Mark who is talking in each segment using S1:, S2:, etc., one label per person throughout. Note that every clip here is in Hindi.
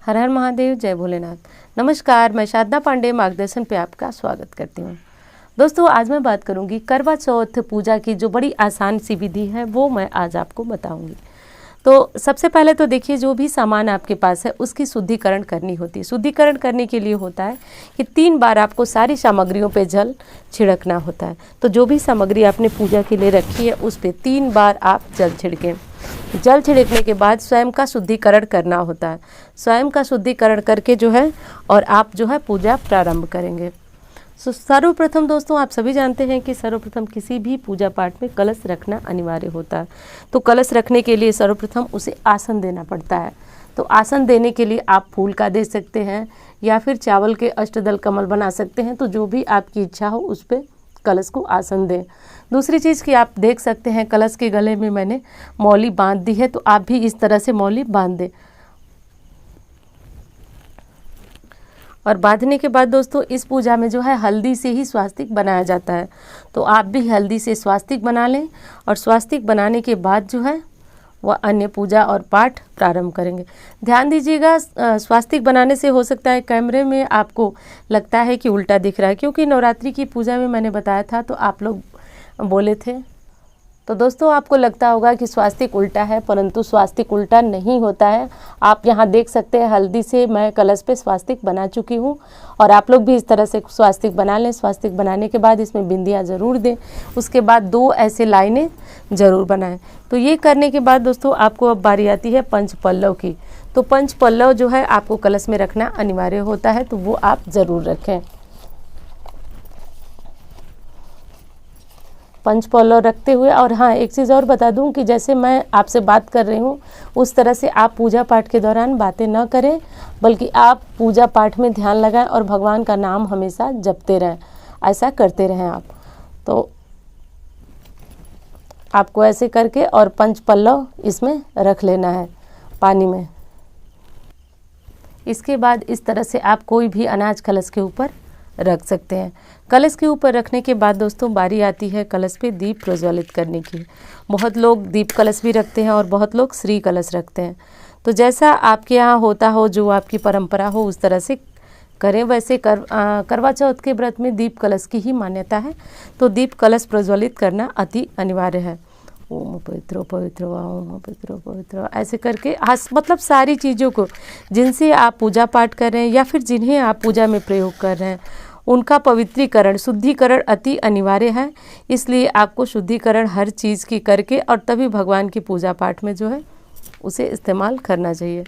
S1: हर हर महादेव, जय भोलेनाथ। नमस्कार, मैं साधना पांडे मार्गदर्शन पे आपका स्वागत करती हूँ। दोस्तों, आज मैं बात करूँगी करवा चौथ पूजा की जो बड़ी आसान सी विधि है वो मैं आज आपको बताऊँगी। तो सबसे पहले तो देखिए, जो भी सामान आपके पास है उसकी शुद्धिकरण करनी होती है। शुद्धिकरण करने के लिए होता है कि 3 बार आपको सारी सामग्रियों पे जल छिड़कना होता है। तो जो भी सामग्री आपने पूजा के लिए रखी है उस पर 3 बार आप जल छिड़कें। जल छिड़कने के बाद स्वयं का शुद्धिकरण करना होता है। स्वयं का शुद्धिकरण करके जो है और आप जो है पूजा प्रारंभ करेंगे। सर्वप्रथम दोस्तों, आप सभी जानते हैं कि सर्वप्रथम किसी भी पूजा पाठ में कलश रखना अनिवार्य होता है। तो कलश रखने के लिए सर्वप्रथम उसे आसन देना पड़ता है। तो आसन देने के लिए आप फूल का दे सकते हैं या फिर चावल के अष्टदल कमल बना सकते हैं। तो जो भी आपकी इच्छा हो उस पर कलश को आसन दें। दूसरी चीज़ कि आप देख सकते हैं कलश के गले में मैंने मौली बांध दी है, तो आप भी इस तरह से मौली बांध दें। और बांधने के बाद दोस्तों, इस पूजा में जो है हल्दी से ही स्वास्तिक बनाया जाता है। तो आप भी हल्दी से स्वास्तिक बना लें और स्वास्तिक बनाने के बाद जो है वह अन्य पूजा और पाठ प्रारंभ करेंगे। ध्यान दीजिएगा, स्वास्तिक बनाने से हो सकता है कैमरे में आपको लगता है कि उल्टा दिख रहा है, क्योंकि नवरात्रि की पूजा में मैंने बताया था तो आप लोग बोले थे। तो दोस्तों, आपको लगता होगा कि स्वास्तिक उल्टा है, परंतु स्वास्तिक उल्टा नहीं होता है। आप यहाँ देख सकते हैं हल्दी से मैं कलश पे स्वास्तिक बना चुकी हूँ और आप लोग भी इस तरह से स्वास्तिक बना लें। स्वास्तिक बनाने के बाद इसमें बिंदियाँ ज़रूर दें। उसके बाद 2 ऐसे लाइनें ज़रूर बनाएं। तो ये करने के बाद दोस्तों, आपको अब बारी आती है पंच पल्लव की। तो पंच पल्लव जो है आपको कलश में रखना अनिवार्य होता है, तो वो आप ज़रूर रखें। पंच पल्लव रखते हुए, और हाँ, एक चीज़ और बता दूं कि जैसे मैं आपसे बात कर रही हूँ उस तरह से आप पूजा पाठ के दौरान बातें न करें, बल्कि आप पूजा पाठ में ध्यान लगाएं और भगवान का नाम हमेशा जपते रहें। ऐसा करते रहें आप। तो आपको ऐसे करके और पंच पल्लव इसमें रख लेना है पानी में। इसके बाद इस तरह से आप कोई भी अनाज कलश के ऊपर रख सकते हैं। कलश के ऊपर रखने के बाद दोस्तों, बारी आती है कलश पे दीप प्रज्वलित करने की। बहुत लोग दीप कलश भी रखते हैं और बहुत लोग श्री कलश रखते हैं। तो जैसा आपके यहाँ होता हो, जो आपकी परंपरा हो, उस तरह से करें। वैसे करवा चौथ के व्रत में दीप कलश की ही मान्यता है। तो दीप कलश प्रज्वलित करना अति अनिवार्य है। ओम पवित्रो पवित्रो ओम पवित्रो पवित्रो, ऐसे करके मतलब सारी चीज़ों को जिनसे आप पूजा पाठ कर रहे हैं या फिर जिन्हें आप पूजा में प्रयोग कर रहे हैं उनका पवित्रीकरण, शुद्धिकरण अति अनिवार्य है। इसलिए आपको शुद्धिकरण हर चीज़ की करके और तभी भगवान की पूजा पाठ में जो है उसे इस्तेमाल करना चाहिए।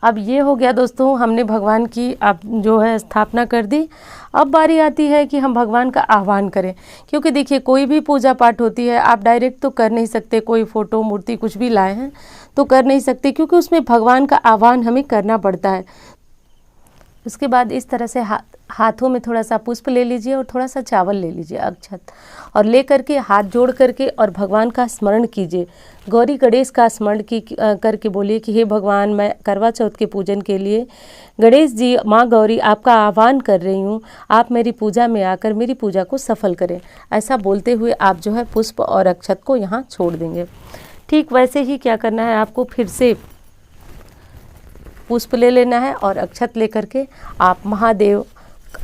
S1: अब ये हो गया दोस्तों, हमने भगवान की अब जो है स्थापना कर दी। अब बारी आती है कि हम भगवान का आह्वान करें, क्योंकि देखिए कोई भी पूजा पाठ होती है आप डायरेक्ट तो कर नहीं सकते। कोई फ़ोटो मूर्ति कुछ भी लाए हैं तो कर नहीं सकते, क्योंकि उसमें भगवान का आह्वान हमें करना पड़ता है। उसके बाद इस तरह से हाथों में थोड़ा सा पुष्प ले लीजिए और थोड़ा सा चावल ले लीजिए, अक्षत, और ले करके हाथ जोड़ करके और भगवान का स्मरण कीजिए। गौरी गणेश का स्मरण करके बोलिए कि हे भगवान, मैं करवा चौथ के पूजन के लिए गणेश जी, माँ गौरी, आपका आह्वान कर रही हूँ। आप मेरी पूजा में आकर मेरी पूजा को सफल करें। ऐसा बोलते हुए आप जो है पुष्प और अक्षत को यहाँ छोड़ देंगे। ठीक वैसे ही क्या करना है, आपको फिर से पुष्प ले लेना है और अक्षत लेकर के आप महादेव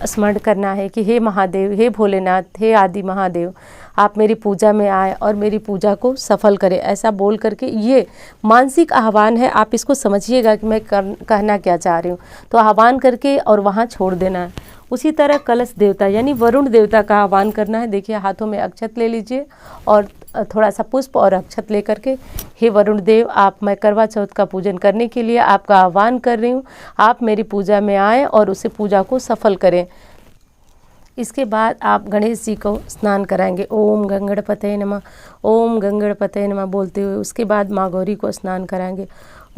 S1: स्मरण करना है कि हे महादेव, हे भोलेनाथ, हे आदि महादेव, आप मेरी पूजा में आए और मेरी पूजा को सफल करें। ऐसा बोल करके, ये मानसिक आह्वान है, आप इसको समझिएगा कि मैं कहना क्या चाह रही हूँ। तो आह्वान करके और वहाँ छोड़ देना है। उसी तरह कलश देवता यानी वरुण देवता का आह्वान करना है। देखिए हाथों में अक्षत ले लीजिए और थोड़ा सा पुष्प और अक्षत लेकर के, हे वरुण देव, आप, मैं करवा चौथ का पूजन करने के लिए आपका आह्वान कर रही हूँ। आप मेरी पूजा में आए और उसे पूजा को सफल करें। इसके बाद आप गणेश जी को स्नान कराएंगे। ओम गंगणपतये नमः, ओम गंगणपतये नमः बोलते हुए। उसके बाद माँ गौरी को स्नान कराएंगे।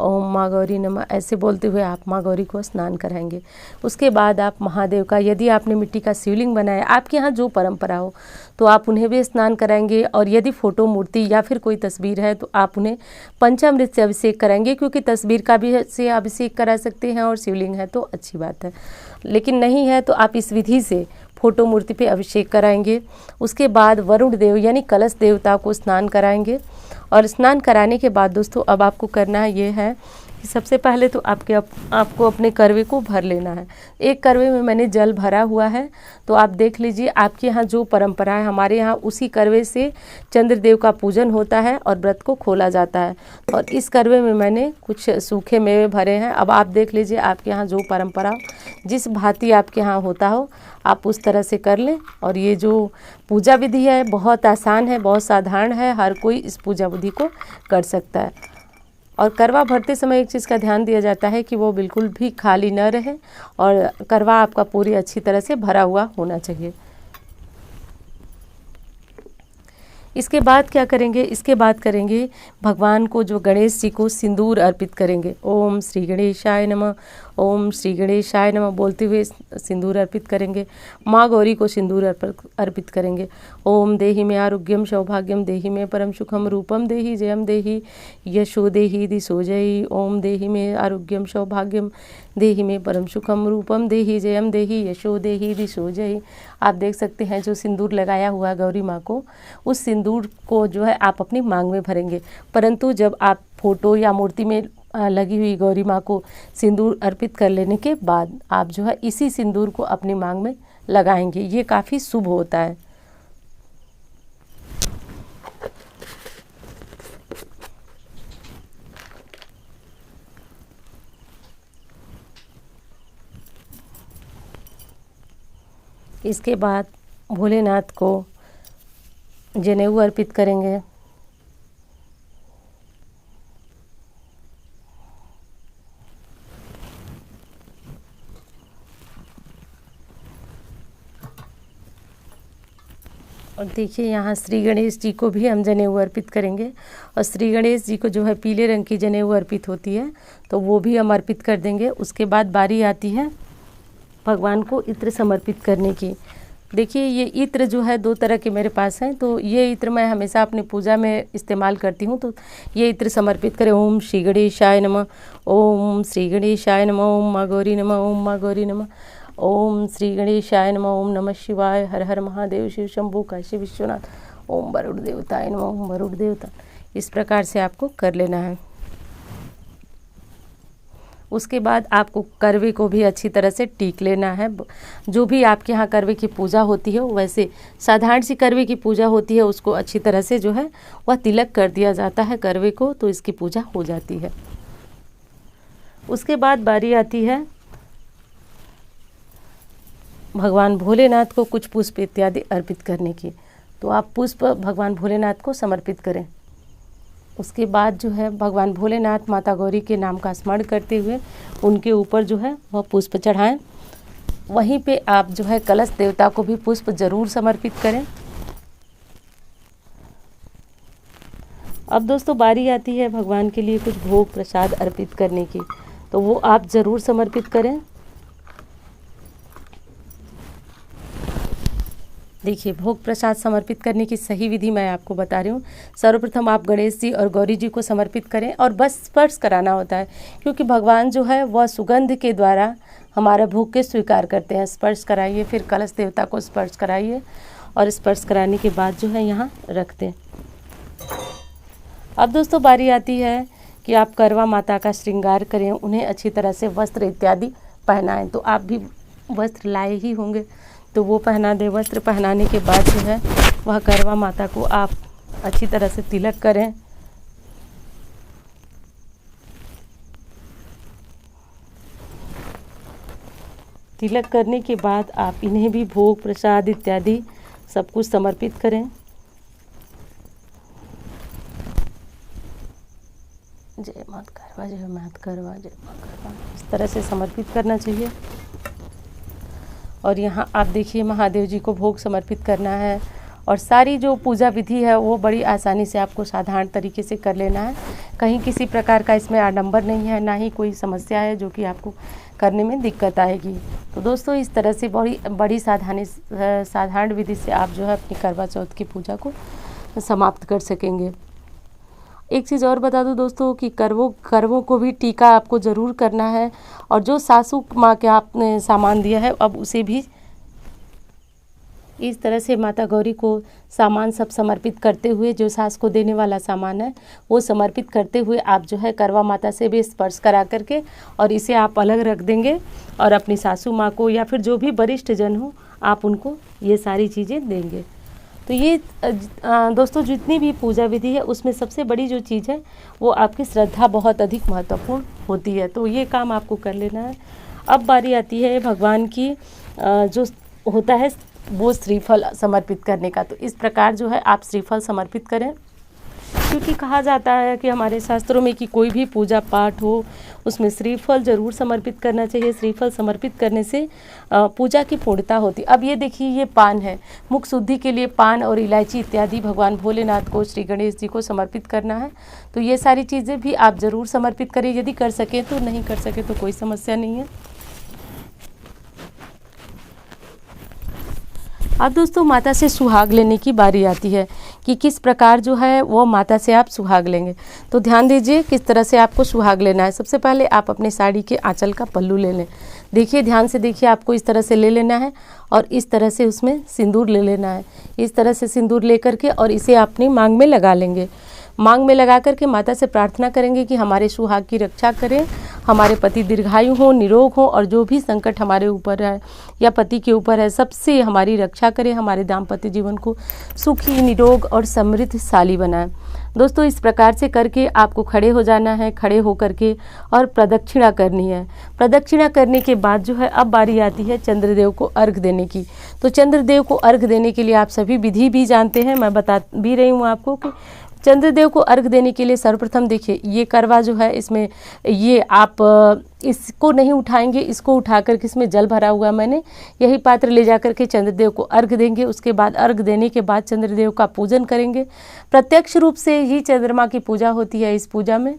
S1: ओम माँ गौरी नमः ऐसे बोलते हुए आप माँ गौरी को स्नान कराएंगे। उसके बाद आप महादेव का, यदि आपने मिट्टी का शिवलिंग बनाया, आपके यहाँ जो परंपरा हो, तो आप उन्हें भी स्नान कराएंगे। और यदि फोटो, मूर्ति या फिर कोई तस्वीर है तो आप उन्हें पंचामृत से अभिषेक कराएंगे, क्योंकि तस्वीर का भी से अभिषेक करा सकते हैं और शिवलिंग है तो अच्छी बात है। लेकिन नहीं है तो आप इस विधि से फोटो मूर्ति पे अभिषेक कराएंगे। उसके बाद वरुण देव यानी कलश देवता को स्नान कराएंगे। और स्नान कराने के बाद दोस्तों अब आपको करना ये है कि सबसे पहले तो आपको अपने करवे को भर लेना है। एक करवे में मैंने जल भरा हुआ है, तो आप देख लीजिए आपके यहाँ जो परंपरा है, हमारे यहाँ उसी करवे से चंद्रदेव का पूजन होता है और व्रत को खोला जाता है। और इस करवे में मैंने कुछ सूखे मेवे भरे हैं। अब आप देख लीजिए आपके यहाँ जो परंपरा जिस भांति आपके यहाँ होता हो आप उस तरह से कर लें। और ये जो पूजा विधि है बहुत आसान है, बहुत साधारण है, हर कोई इस पूजा विधि को कर सकता है। और करवा भरते समय एक चीज़ का ध्यान दिया जाता है कि वो बिल्कुल भी खाली न रहे और करवा आपका पूरी अच्छी तरह से भरा हुआ होना चाहिए। इसके बाद क्या करेंगे, इसके बाद करेंगे भगवान को जो गणेश जी को सिंदूर अर्पित करेंगे। ओम श्री गणेशाय नमः, ओम श्री गणेशाय नमः बोलते हुए सिंदूर अर्पित करेंगे। माँ गौरी को सिंदूर अर्पित करेंगे। ओम देहि में आरोग्यम सौभाग्यम, देहि में परम सुखम, रूपम देहि जयम देहि, यशो देहि दिशो जयी। ओम देहि में आरोग्यम सौभाग्यम, देहि में परम सुखम, रूपम देहि जयम देहि, यशो देहि दिशो जयी। आप देख सकते हैं जो सिंदूर लगाया हुआ है गौरी माँ को, उस सिंदूर को जो है आप अपनी मांग में भरेंगे। परंतु जब आप फोटो या मूर्ति में लगी हुई गौरी माँ को सिंदूर अर्पित कर लेने के बाद आप जो है इसी सिंदूर को अपनी मांग में लगाएंगे। ये काफ़ी शुभ होता है। इसके बाद भोलेनाथ को जनेऊ अर्पित करेंगे। और देखिए यहाँ श्री गणेश जी को भी हम जनेऊ अर्पित करेंगे। और श्री गणेश जी को जो है पीले रंग की जनेऊ अर्पित होती है तो वो भी हम अर्पित कर देंगे। उसके बाद बारी आती है भगवान को इत्र समर्पित करने की। देखिए ये इत्र जो है 2 तरह के मेरे पास हैं, तो ये इत्र मैं हमेशा अपनी पूजा में इस्तेमाल करती हूँ। तो ये इत्र समर्पित करें। ओम श्री गणेशाय नमः, ओम श्री गणेशाय नमः, ओम माँ गौरी नमः, ओम माँ गौरी नमः, ओम श्री गणेशाय नमः, ओम नमः शिवाय, हर हर महादेव, शिव शंभू, काशी विश्वनाथ, ओम वरुण देवताय नमः, ओम वरुण देवता। इस प्रकार से आपको कर लेना है। उसके बाद आपको करवे को भी अच्छी तरह से टीक लेना है। जो भी आपके यहाँ करवे की पूजा होती है वैसे साधारण सी करवे की पूजा होती है, उसको अच्छी तरह से जो है वह तिलक कर दिया जाता है करवे को, तो इसकी पूजा हो जाती है। उसके बाद बारी आती है भगवान भोलेनाथ को कुछ पुष्प इत्यादि अर्पित करने की। तो आप पुष्प भगवान भोलेनाथ को समर्पित करें। उसके बाद जो है भगवान भोलेनाथ माता गौरी के नाम का स्मरण करते हुए उनके ऊपर जो है वह पुष्प चढ़ाएं। वहीं पे आप जो है कलश देवता को भी पुष्प जरूर समर्पित करें। अब दोस्तों बारी आती है भगवान के लिए कुछ भोग प्रसाद अर्पित करने की, तो वो आप ज़रूर समर्पित करें। देखिए भोग प्रसाद समर्पित करने की सही विधि मैं आपको बता रही हूँ। सर्वप्रथम आप गणेश जी और गौरी जी को समर्पित करें और बस स्पर्श कराना होता है, क्योंकि भगवान जो है वह सुगंध के द्वारा हमारा भोग के स्वीकार करते हैं। स्पर्श कराइए, फिर कलश देवता को स्पर्श कराइए और स्पर्श कराने के बाद जो है यहाँ रख दें। अब दोस्तों बारी आती है कि आप करवा माता का श्रृंगार करें, उन्हें अच्छी तरह से वस्त्र इत्यादि पहनाएं। तो आप भी वस्त्र लाए ही होंगे, तो वो पहना दें। वस्त्र पहनाने के बाद जो है वह करवा माता को आप अच्छी तरह से तिलक करें। तिलक करने के बाद आप इन्हें भी भोग प्रसाद इत्यादि सब कुछ समर्पित करें। जय माता करवा, जय माता करवा, जय माता करवा, इस तरह से समर्पित करना चाहिए। और यहाँ आप देखिए महादेव जी को भोग समर्पित करना है। और सारी जो पूजा विधि है वो बड़ी आसानी से आपको साधारण तरीके से कर लेना है। कहीं किसी प्रकार का इसमें आडंबर नहीं है, ना ही कोई समस्या है जो कि आपको करने में दिक्कत आएगी। तो दोस्तों इस तरह से बड़ी साधारण विधि से आप जो है अपनी करवा चौथ की पूजा को समाप्त कर सकेंगे। एक चीज़ और बता दूं दोस्तों कि करवों को भी टीका आपको ज़रूर करना है। और जो सासू माँ के आपने सामान दिया है अब उसे भी इस तरह से माता गौरी को सामान सब समर्पित करते हुए, जो सास को देने वाला सामान है वो समर्पित करते हुए आप जो है करवा माता से भी स्पर्श करा करके और इसे आप अलग रख देंगे और अपनी सासू माँ को या फिर जो भी वरिष्ठ जन हो आप उनको ये सारी चीज़ें देंगे। तो ये दोस्तों जितनी भी पूजा विधि है उसमें सबसे बड़ी जो चीज़ है वो आपकी श्रद्धा बहुत अधिक महत्वपूर्ण होती है। तो ये काम आपको कर लेना है। अब बारी आती है भगवान की जो होता है वो श्रीफल समर्पित करने का। तो इस प्रकार जो है आप श्रीफल समर्पित करें, क्योंकि कहा जाता है कि हमारे शास्त्रों में कि कोई भी पूजा पाठ हो उसमें श्रीफल जरूर समर्पित करना चाहिए। श्रीफल समर्पित करने से पूजा की पूर्णता होती। अब ये देखिए, ये पान है, मुख शुद्धि के लिए पान और इलायची इत्यादि भगवान भोलेनाथ को, श्री गणेश जी को समर्पित करना है। तो ये सारी चीज़ें भी आप ज़रूर समर्पित करें, यदि कर सकें तो, नहीं कर सके तो कोई समस्या नहीं है। अब दोस्तों माता से सुहाग लेने की बारी आती है कि किस प्रकार जो है वो माता से आप सुहाग लेंगे। तो ध्यान दीजिए किस तरह से आपको सुहाग लेना है। सबसे पहले आप अपने साड़ी के आंचल का पल्लू ले लें। देखिए, ध्यान से देखिए, आपको इस तरह से ले लेना है और इस तरह से उसमें सिंदूर ले लेना है। इस तरह से सिंदूर ले करके और इसे अपनी मांग में लगा लेंगे। मांग में लगा करके माता से प्रार्थना करेंगे कि हमारे सुहाग की रक्षा करें, हमारे पति दीर्घायु हो, निरोग हो और जो भी संकट हमारे ऊपर है या पति के ऊपर है सबसे हमारी रक्षा करें, हमारे दाम्पत्य जीवन को सुखी, निरोग और समृद्धशाली बनाएं। दोस्तों इस प्रकार से करके आपको खड़े हो जाना है। खड़े हो करके और प्रदक्षिणा करनी है। प्रदक्षिणा करने के बाद जो है अब बारी आती है चंद्रदेव को अर्घ देने की। तो चंद्रदेव को अर्घ देने के लिए आप सभी विधि भी जानते हैं, मैं बता भी रही हूँ आपको कि चंद्रदेव को अर्घ देने के लिए सर्वप्रथम देखिए, ये करवा जो है इसमें ये आप इसको नहीं उठाएंगे, इसको उठा करके इसमें जल भरा हुआ मैंने यही पात्र ले जा करके चंद्रदेव को अर्घ देंगे। उसके बाद अर्घ देने के बाद चंद्रदेव का पूजन करेंगे। प्रत्यक्ष रूप से ही चंद्रमा की पूजा होती है इस पूजा में,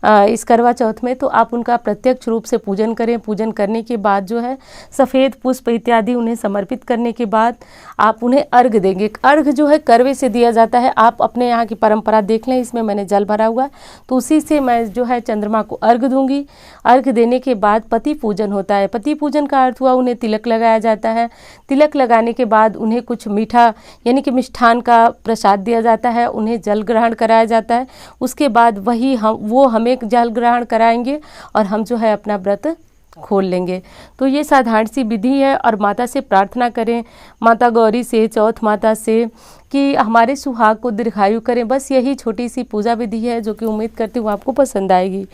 S1: इस करवा चौथ में। तो आप उनका प्रत्यक्ष रूप से पूजन करें। पूजन करने के बाद जो है सफ़ेद पुष्प इत्यादि उन्हें समर्पित करने के बाद आप उन्हें अर्घ देंगे। अर्घ जो है करवे से दिया जाता है। आप अपने यहाँ की परंपरा देख लें, इसमें मैंने जल भरा हुआ तो उसी से मैं जो है चंद्रमा को अर्घ दूंगी। अर्घ देने के बाद पति पूजन होता है। पति पूजन का अर्थ हुआ उन्हें तिलक लगाया जाता है। तिलक लगाने के बाद उन्हें कुछ मीठा यानी कि मिष्ठान का प्रसाद दिया जाता है, उन्हें जल ग्रहण कराया जाता है। उसके बाद वो हमें जल ग्रहण कराएंगे और हम जो है अपना व्रत खोल लेंगे। तो ये साधारण सी विधि है और माता से प्रार्थना करें, माता गौरी से, चौथ माता से कि हमारे सुहाग को दीर्घायु करें। बस यही छोटी सी पूजा विधि है जो कि उम्मीद करती हूँ आपको पसंद आएगी।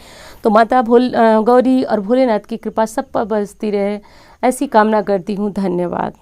S1: तो माता गौरी और भोलेनाथ की कृपा सब पर बरसती रहे, ऐसी कामना करती हूँ। धन्यवाद।